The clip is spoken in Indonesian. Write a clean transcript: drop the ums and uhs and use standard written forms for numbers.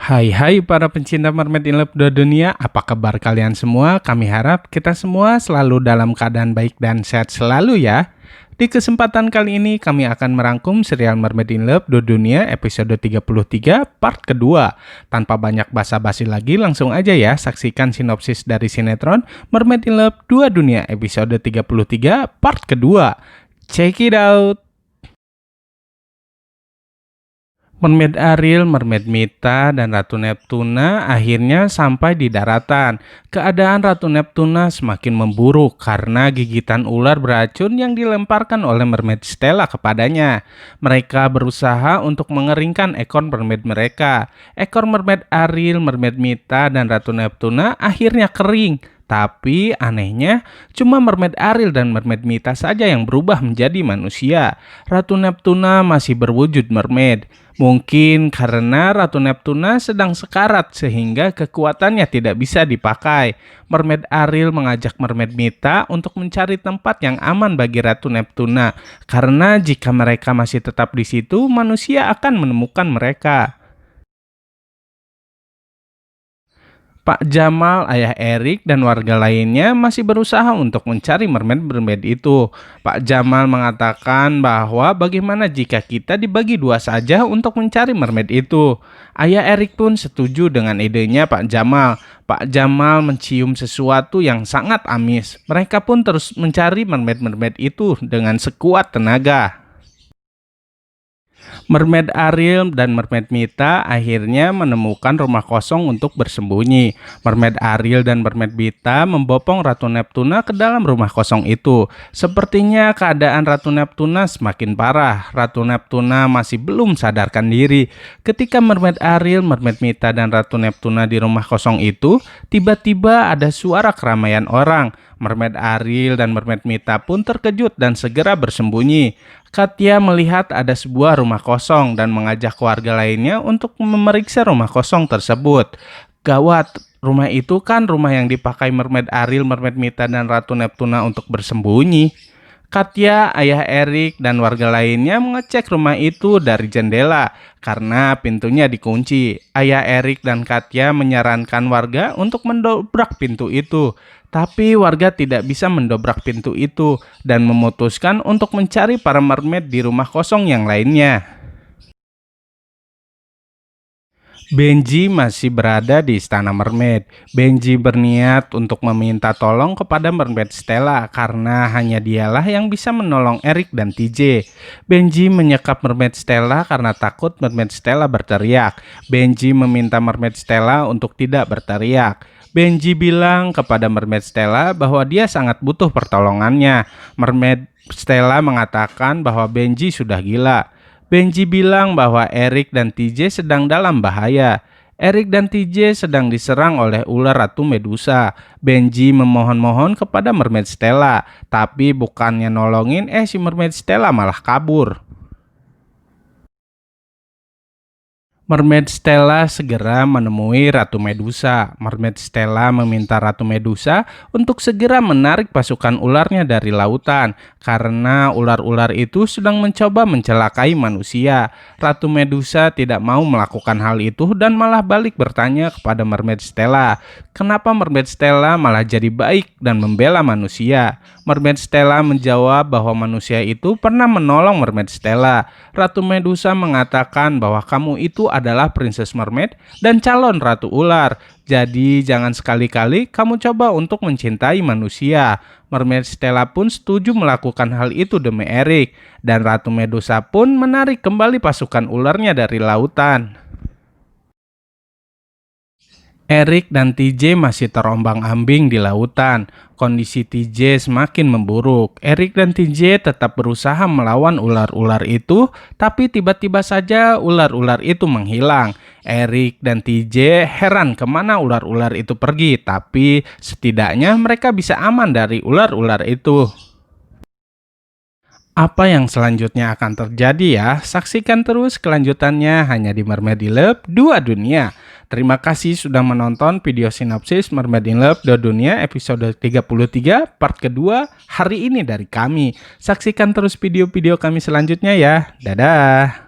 Hai hai para pencinta mermaid in love dunia, apa kabar kalian semua? Kami harap kita semua selalu dalam keadaan baik dan sehat selalu ya. Di kesempatan kali ini kami akan merangkum serial Mermaid in Love dunia episode 33 part kedua. Tanpa banyak basa-basi lagi langsung aja ya saksikan sinopsis dari sinetron Mermaid in Love dunia episode 33 part kedua. Check it out! Mermaid Ariel, Mermaid Mita, dan Ratu Neptuna akhirnya sampai di daratan. Keadaan Ratu Neptuna semakin memburuk karena gigitan ular beracun yang dilemparkan oleh Mermaid Stella kepadanya. Mereka berusaha untuk mengeringkan ekor mermaid mereka. Ekor Mermaid Ariel, Mermaid Mita, dan Ratu Neptuna akhirnya kering. Tapi anehnya, cuma Mermaid Ariel dan Mermaid Mita saja yang berubah menjadi manusia. Ratu Neptuna masih berwujud mermaid. Mungkin karena Ratu Neptuna sedang sekarat sehingga kekuatannya tidak bisa dipakai. Mermaid Ariel mengajak Mermaid Mita untuk mencari tempat yang aman bagi Ratu Neptuna. Karena jika mereka masih tetap di situ, manusia akan menemukan mereka. Pak Jamal, ayah Erik, dan warga lainnya masih berusaha untuk mencari mermaid-mermaid itu. Pak Jamal mengatakan bahwa bagaimana jika kita dibagi dua saja untuk mencari mermaid itu. Ayah Erik pun setuju dengan idenya Pak Jamal. Pak Jamal mencium sesuatu yang sangat amis. Mereka pun terus mencari mermaid-mermaid itu dengan sekuat tenaga. Mermaid Ariel dan Mermaid Mita akhirnya menemukan rumah kosong untuk bersembunyi. Mermaid Ariel dan Mermaid Mita membopong Ratu Neptuna ke dalam rumah kosong itu. Sepertinya keadaan Ratu Neptuna semakin parah. Ratu Neptuna masih belum sadarkan diri. Ketika Mermaid Ariel, Mermaid Mita, dan Ratu Neptuna di rumah kosong itu, tiba-tiba ada suara keramaian orang. Mermaid Ariel dan Mermaid Mita pun terkejut dan segera bersembunyi. Katya melihat ada sebuah rumah kosong dan mengajak keluarga lainnya untuk memeriksa rumah kosong tersebut. Gawat, rumah itu kan rumah yang dipakai Mermaid Ariel, Mermaid Mita, dan Ratu Neptuna untuk bersembunyi. Katya, ayah Erik, dan warga lainnya mengecek rumah itu dari jendela karena pintunya dikunci. Ayah Erik dan Katya menyarankan warga untuk mendobrak pintu itu. Tapi warga tidak bisa mendobrak pintu itu dan memutuskan untuk mencari para mermaid di rumah kosong yang lainnya. Benji masih berada di Istana Mermaid. Benji berniat untuk meminta tolong kepada Mermaid Stella karena hanya dialah yang bisa menolong Erik dan TJ. Benji menyekap Mermaid Stella karena takut Mermaid Stella berteriak. Benji meminta Mermaid Stella untuk tidak berteriak. Benji bilang kepada Mermaid Stella bahwa dia sangat butuh pertolongannya. Mermaid Stella mengatakan bahwa Benji sudah gila. Benji bilang bahwa Erik dan TJ sedang dalam bahaya. Erik dan TJ sedang diserang oleh ular Ratu Medusa. Benji memohon-mohon kepada Mermaid Stella, tapi bukannya nolongin, si Mermaid Stella malah kabur. Mermaid Stella segera menemui Ratu Medusa. Mermaid Stella meminta Ratu Medusa untuk segera menarik pasukan ularnya dari lautan karena ular-ular itu sedang mencoba mencelakai manusia. Ratu Medusa tidak mau melakukan hal itu dan malah balik bertanya kepada Mermaid Stella, kenapa Mermaid Stella malah jadi baik dan membela manusia. Mermaid Stella menjawab bahwa manusia itu pernah menolong Mermaid Stella. Ratu Medusa mengatakan bahwa kamu itu adalah Princess Mermaid dan calon Ratu Ular. Jadi jangan sekali-kali kamu coba untuk mencintai manusia. Mermaid Stella pun setuju melakukan hal itu demi Erik. Dan Ratu Medusa pun menarik kembali pasukan ularnya dari lautan. Erik dan TJ masih terombang-ambing di lautan. Kondisi TJ semakin memburuk. Erik dan TJ tetap berusaha melawan ular-ular itu, tapi tiba-tiba saja ular-ular itu menghilang. Erik dan TJ heran kemana ular-ular itu pergi, tapi setidaknya mereka bisa aman dari ular-ular itu. Apa yang selanjutnya akan terjadi ya? Saksikan terus kelanjutannya hanya di Mermaid in Love dunia. Terima kasih sudah menonton video sinopsis Mermaid in Love dunia episode 33 part kedua hari ini dari kami. Saksikan terus video-video kami selanjutnya ya. Dadah!